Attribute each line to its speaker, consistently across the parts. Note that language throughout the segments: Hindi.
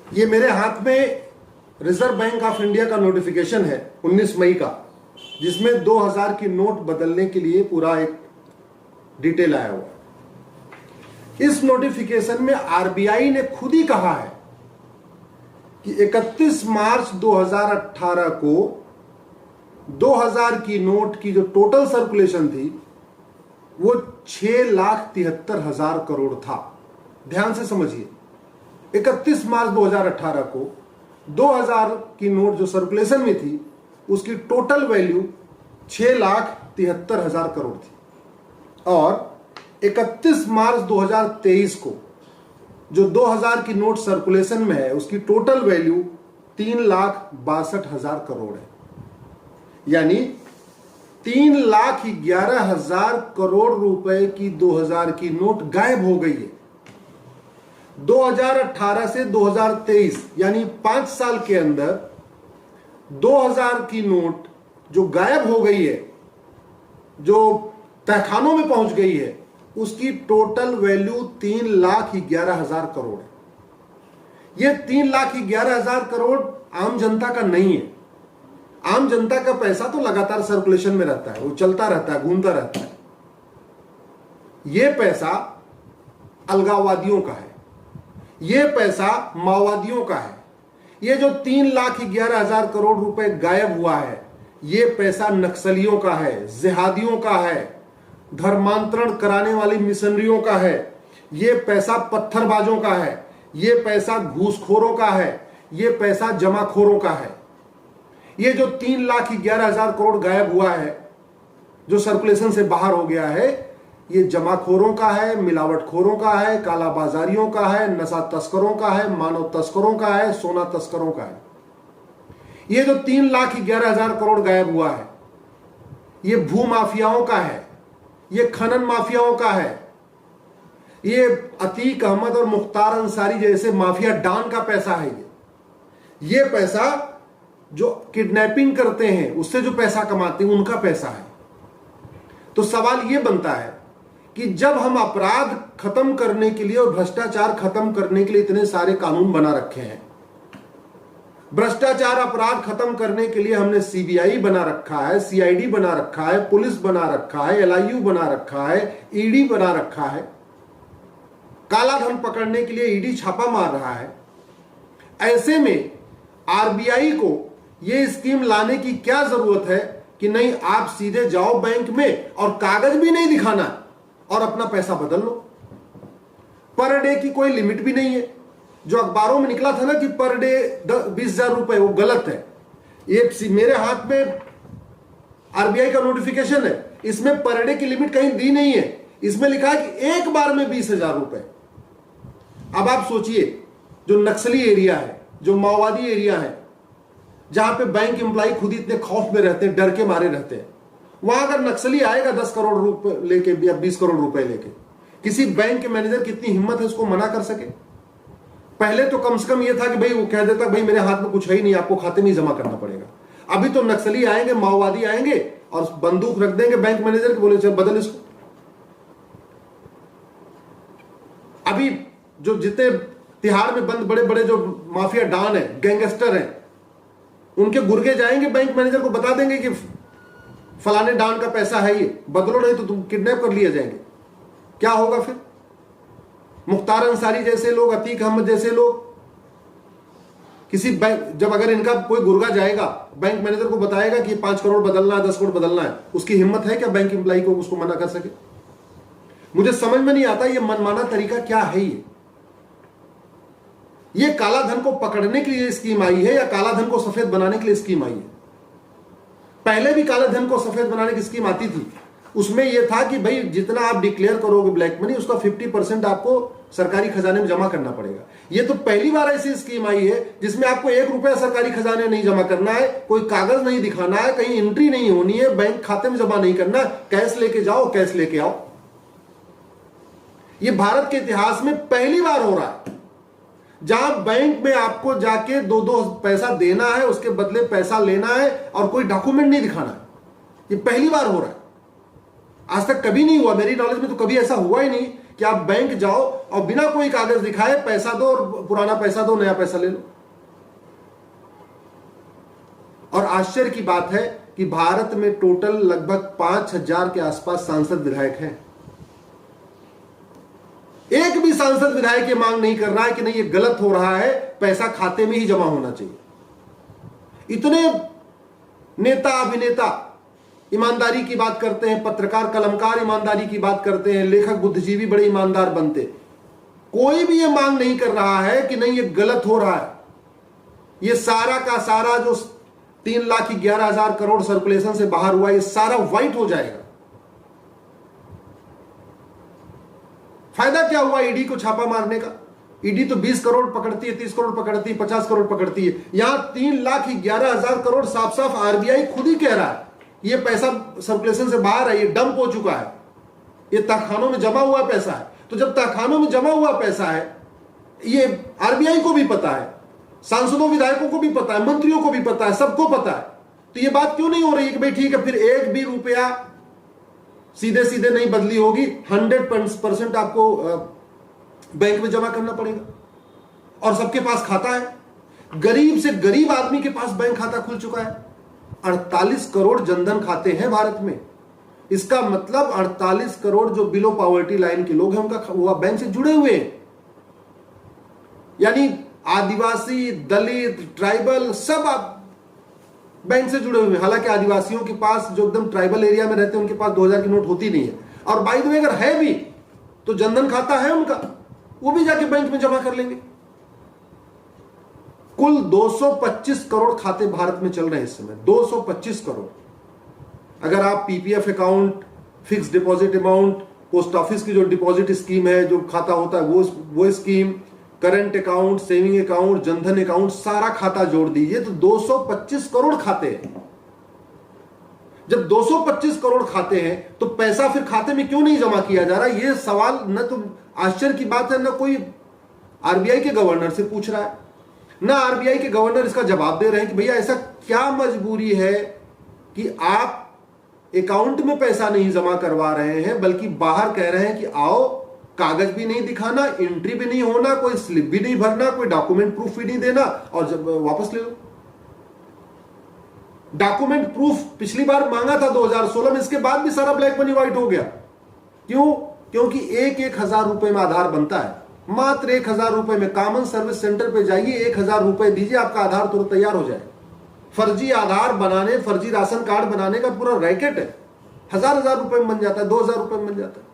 Speaker 1: ये मेरे हाथ में रिजर्व बैंक ऑफ इंडिया का नोटिफिकेशन है 19 मई का, जिसमें 2000 की नोट बदलने के लिए पूरा एक डिटेल आया हुआ है। इस नोटिफिकेशन में आरबीआई ने खुद ही कहा है कि 31 मार्च 2018 को 2000 की नोट की जो टोटल सर्कुलेशन थी वो 6,73,000 करोड़ था। ध्यान से समझिए, 31 मार्च 2018 को 2000 की नोट जो सर्कुलेशन में थी उसकी टोटल वैल्यू 6,73,000 करोड़ थी, और 31 मार्च 2023 को जो 2000 की नोट सर्कुलेशन में है उसकी टोटल वैल्यू 3,62,000 करोड़ है। यानी 3,11,000 करोड़ रुपए की 2000 की नोट गायब हो गई है। 2018 से 2023 यानी 5 साल के अंदर 2000 की नोट जो गायब हो गई है, जो तहखानों में पहुंच गई है, उसकी टोटल वैल्यू 3,11,000 करोड़ है। यह 3,11,000 करोड़ आम जनता का नहीं है। आम जनता का पैसा तो लगातार सर्कुलेशन में रहता है, वो चलता रहता है, घूमता रहता है। यह पैसा अलगाववादियों का है, यह पैसा माओवादियों का है। यह जो 3,11,000 करोड़ रुपए गायब हुआ है, यह पैसा नक्सलियों का है, जिहादियों का है, धर्मांतरण कराने वाली मिशनरियों का है, यह पैसा पत्थरबाजों का है, यह पैसा घूसखोरों का है, यह पैसा जमाखोरों का है। ये जो 3,11,000 करोड़ गायब हुआ है, जो सर्कुलेशन से बाहर हो गया है, ये जमाखोरों का है, मिलावटखोरों का है, कालाबाजारियों का है, नशा तस्करों का है, मानव तस्करों का है, सोना तस्करों का है। ये जो 3,11,000 करोड़ गायब हुआ है, ये भू माफियाओं का है, ये खनन माफियाओं का है, ये अतीक अहमद और मुख्तार अंसारी जैसे माफिया डॉन का पैसा है। ये पैसा जो किडनैपिंग करते हैं उससे जो पैसा कमाते हैं उनका पैसा है। तो सवाल यह बनता है कि जब हम अपराध खत्म करने के लिए और भ्रष्टाचार खत्म करने के लिए इतने सारे कानून बना रखे हैं, भ्रष्टाचार अपराध खत्म करने के लिए हमने सीबीआई बना रखा है, सीआईडी बना रखा है, पुलिस बना रखा है, एलआईयू बना रखा है, ईडी बना रखा है, काला धन पकड़ने के लिए ईडी छापा मार रहा है, ऐसे में आरबीआई को यह स्कीम लाने की क्या जरूरत है कि नहीं, आप सीधे जाओ बैंक में और कागज भी नहीं दिखाना और अपना पैसा बदल लो। पर डे की कोई लिमिट भी नहीं है। जो अखबारों में निकला था ना कि पर डे 20,000 रुपए, वो गलत है। ये मेरे हाथ में आरबीआई का नोटिफिकेशन है, इसमें पर डे की लिमिट कहीं दी नहीं है। इसमें लिखा है कि एक बार में 20,000 रुपए। अब आप सोचिए, जो नक्सली एरिया है, जो माओवादी एरिया है, जहां पे बैंक एम्प्लॉय खुद ही इतने खौफ में रहते हैं, डर के मारे रहते हैं, वहां अगर नक्सली आएगा 10 करोड़ रुपए लेके या 20 करोड़ रुपए लेके, किसी बैंक के मैनेजर की इतनी हिम्मत है उसको मना कर सके? पहले तो कम से कम यह था कि भाई वो कह देता भाई मेरे हाथ में कुछ है ही नहीं, आपको खाते में ही जमा करना पड़ेगा। अभी तो नक्सली आएंगे, माओवादी आएंगे और बंदूक रख देंगे बैंक मैनेजर के, बोले चल बदल इसको। अभी जो जितने तिहाड़ में बंद बड़े बड़े जो माफिया डॉन है, गैंगस्टर हैं, उनके गुर्गे जाएंगे बैंक मैनेजर को, बता देंगे कि फलाने डॉन का पैसा है, ये बदलो नहीं तो तुम किडनैप कर लिए जाएंगे। क्या होगा फिर? मुख्तार अंसारी जैसे लोग, अतीक अहमद जैसे लोग, किसी बैंक, जब अगर इनका कोई गुर्गा जाएगा बैंक मैनेजर को बताएगा कि 5 करोड़ बदलना है, 10 करोड़ बदलना है, उसकी हिम्मत है क्या बैंक एम्प्लॉय को उसको मना कर सके? मुझे समझ में नहीं आता ये मनमाना तरीका क्या है। ये काला धन को पकड़ने के लिए स्कीम आई है या काला धन को सफेद बनाने के लिए स्कीम आई है? पहले भी काला धन को सफेद बनाने की स्कीम आती थी, उसमें यह था कि भाई जितना आप डिक्लेयर करोगे ब्लैक मनी, उसका 50% आपको सरकारी खजाने में जमा करना पड़ेगा। ये तो पहली बार ऐसी स्कीम आई है जिसमें आपको 1 रुपया सरकारी खजाने नहीं जमा करना है, कोई कागज नहीं दिखाना है, कहीं एंट्री नहीं होनी है, बैंक खाते में जमा नहीं करना, कैश लेके जाओ, कैश लेके आओ। ये भारत के इतिहास में पहली बार हो रहा है जहां बैंक में आपको जाके 2-2 पैसा देना है, उसके बदले पैसा लेना है और कोई डॉक्यूमेंट नहीं दिखाना है। ये पहली बार हो रहा है। आज तक कभी नहीं हुआ, मेरी नॉलेज में तो कभी ऐसा हुआ ही नहीं कि आप बैंक जाओ और बिना कोई कागज दिखाए पैसा दो और पुराना पैसा दो, नया पैसा ले लो। और आश्चर्य की बात है कि भारत में टोटल लगभग 5,000 के आसपास सांसद विधायक हैं। एक भी सांसद विधायक ये मांग नहीं कर रहा है कि नहीं ये गलत हो रहा है, पैसा खाते में ही जमा होना चाहिए। इतने नेता अभिनेता ईमानदारी की बात करते हैं, पत्रकार कलमकार ईमानदारी की बात करते हैं, लेखक बुद्धिजीवी बड़े ईमानदार बनते, कोई भी ये मांग नहीं कर रहा है कि नहीं ये गलत हो रहा है। ये सारा का सारा जो 3,11,000 करोड़ सर्कुलेशन से बाहर हुआ, ये सारा वाइट हो जाएगा। फायदा क्या हुआ ईडी को छापा मारने का? ईडी तो 20 करोड़ पकड़ती है, 30 करोड़ पकड़ती है, 50 करोड़ पकड़ती है। यहां 3,11,000 करोड़ साफ साफ आरबीआई खुद ही कह रहा है ये पैसा सर्कुलेशन से बाहर है, ये डंप हो चुका है, ये तहखानों में जमा हुआ पैसा है। तो जब तहखानों में जमा हुआ पैसा है, ये आरबीआई को भी पता है, सांसदों विधायकों को भी पता है, मंत्रियों को भी पता है, सबको पता है, तो ये बात क्यों नहीं हो रही कि भाई ठीक है फिर एक भी रुपया सीधे सीधे नहीं बदली होगी, 100% आपको बैंक में जमा करना पड़ेगा। और सबके पास खाता है, गरीब से गरीब आदमी के पास बैंक खाता खुल चुका है। 48 करोड़ जनधन खाते हैं भारत में। इसका मतलब 48 करोड़ जो बिलो पॉवर्टी लाइन के लोग हैं उनका वो बैंक से जुड़े हुए हैं। यानी आदिवासी, दलित, ट्राइबल सब आप बैंक से जुड़े हुए हैं। हालांकि आदिवासियों के पास जो एकदम ट्राइबल एरिया में रहते हैं उनके पास 2000 की नोट होती नहीं है। और बाय द वे अगर है भी तो जनधन खाता है उनका, वो भी जाके बैंक में जमा कर लेंगे। कुल 225 करोड़ खाते भारत में चल रहे हैं इस समय, 225 करोड़। अगर आप PPF account, fix deposit amount, post office की जो डिपॉजिट स्कीम है, जो खाता होता है वो scheme, current account, saving account, Jan Dhan account, सारा खाता जोड़ दीजिए तो 225 करोड़ खाते हैं। जब 225 करोड़ खाते हैं तो पैसा फिर खाते में क्यों नहीं जमा किया जा रहा? यह सवाल न तो आश्चर्य की बात है, न कोई आरबीआई के गवर्नर से पूछ रहा है, ना आरबीआई के गवर्नर इसका जवाब दे रहे हैं कि भैया ऐसा क्या मजबूरी है कि आप अकाउंट में पैसा नहीं जमा करवा रहे हैं, बल्कि बाहर कह रहे हैं कि आओ, कागज भी नहीं दिखाना, एंट्री भी नहीं होना, कोई स्लिप भी नहीं भरना, कोई डॉक्यूमेंट प्रूफ भी नहीं देना और जब वापस ले लो। डॉक्यूमेंट प्रूफ पिछली बार मांगा था 2016 में, इसके बाद भी सारा ब्लैक मनी व्हाइट हो गया। क्यों? क्योंकि 1,000 रुपए में आधार बनता है, मात्र 1,000 रुपए में। कॉमन सर्विस सेंटर पे जाइए, 1,000 रुपए दीजिए, आपका आधार तुरंत तैयार हो जाए। फर्जी आधार बनाने, फर्जी राशन कार्ड बनाने का पूरा रैकेट है। 1,000 रुपए में बन जाता है, 2,000 रुपए में बन जाता है।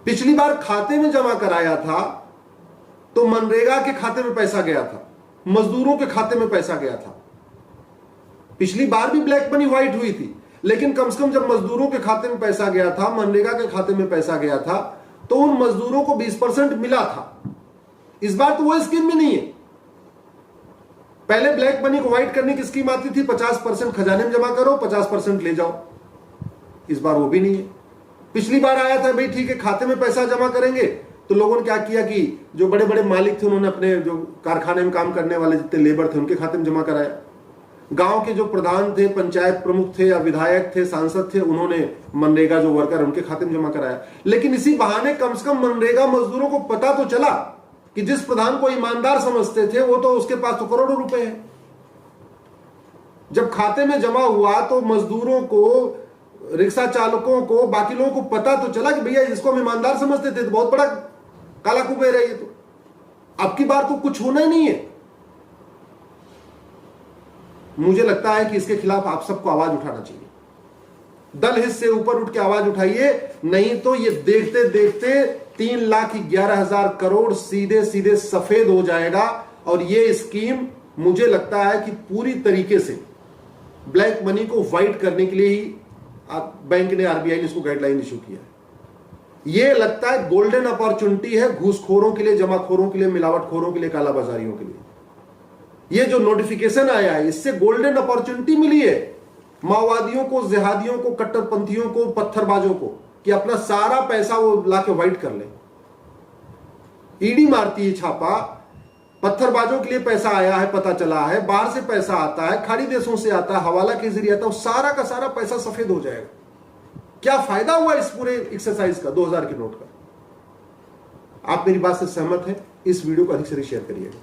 Speaker 1: पिछली बार खाते में जमा कराया था तो मनरेगा के खाते में पैसा गया था, मजदूरों के खाते में पैसा गया था। पिछली बार भी ब्लैक मनी व्हाइट हुई थी, लेकिन कम से कम जब मजदूरों के खाते में पैसा गया था, मनरेगा के खाते में पैसा गया था, तो उन मजदूरों को 20% मिला था। इस बार तो वो स्कीम भी नहीं है। पहले ब्लैक मनी को व्हाइट करने की स्कीम आती थी, 50% खजाने में जमा करो, 50% ले जाओ। इस बार वो भी नहीं है। पिछली बार आया था भाई ठीक है खाते में पैसा जमा करेंगे, तो लोगों ने क्या किया कि जो बड़े बड़े मालिक थे उन्होंने अपने जो कारखाने में काम करने वाले जितने लेबर थे उनके खाते में जमा कराया। गांव के जो प्रधान थे, पंचायत प्रमुख थे या विधायक थे, सांसद थे, उन्होंने मनरेगा जो वर्कर उनके खाते में जमा कराया। लेकिन इसी बहाने कम से कम मनरेगा मजदूरों को पता तो चला कि जिस प्रधान को ईमानदार समझते थे वो तो उसके पास तो करोड़ों रुपए हैं। जब खाते में जमा हुआ तो मजदूरों को, रिक्शा चालकों को, बाकी लोगों को पता तो चला कि भैया जिसको हम ईमानदार समझते थे तो बहुत बड़ा काला कुबेर है ये। तो अब की बार तो कुछ होना ही नहीं है। मुझे लगता है कि इसके खिलाफ आप सबको आवाज उठाना चाहिए। दल हित से ऊपर उठ के आवाज उठाइए, नहीं तो ये देखते देखते 3,11,000 करोड़ सीधे सीधे सफेद हो जाएगा। और ये स्कीम मुझे लगता है कि पूरी तरीके से ब्लैक मनी को व्हाइट करने के लिए ही बैंक ने, आरबीआई ने इसको गाइडलाइन इशू किया है। ये लगता है गोल्डन अपॉर्चुनिटी है घूसखोरों के लिए, जमाखोरों के लिए, मिलावटखोरों के लिए, कालाबाजारियों के लिए। ये जो नोटिफिकेशन आया है इससे गोल्डन अपॉर्चुनिटी मिली है माओवादियों को, जिहादियों को, कट्टरपंथियों को, पत्थरबाजों को, कि अपना सारा पैसा वो लाके व्हाइट कर ले। ईडी मारती है छापा, पत्थरबाजों के लिए पैसा आया है पता चला है, बाहर से पैसा आता है, खाड़ी देशों से आता है, हवाला के जरिए आता है, सारा का सारा पैसा सफेद हो जाएगा। क्या फायदा हुआ इस पूरे एक्सरसाइज का 2000 के नोट का? आप मेरी बात से सहमत हैं? इस वीडियो को अधिक से अधिक शेयर करिएगा।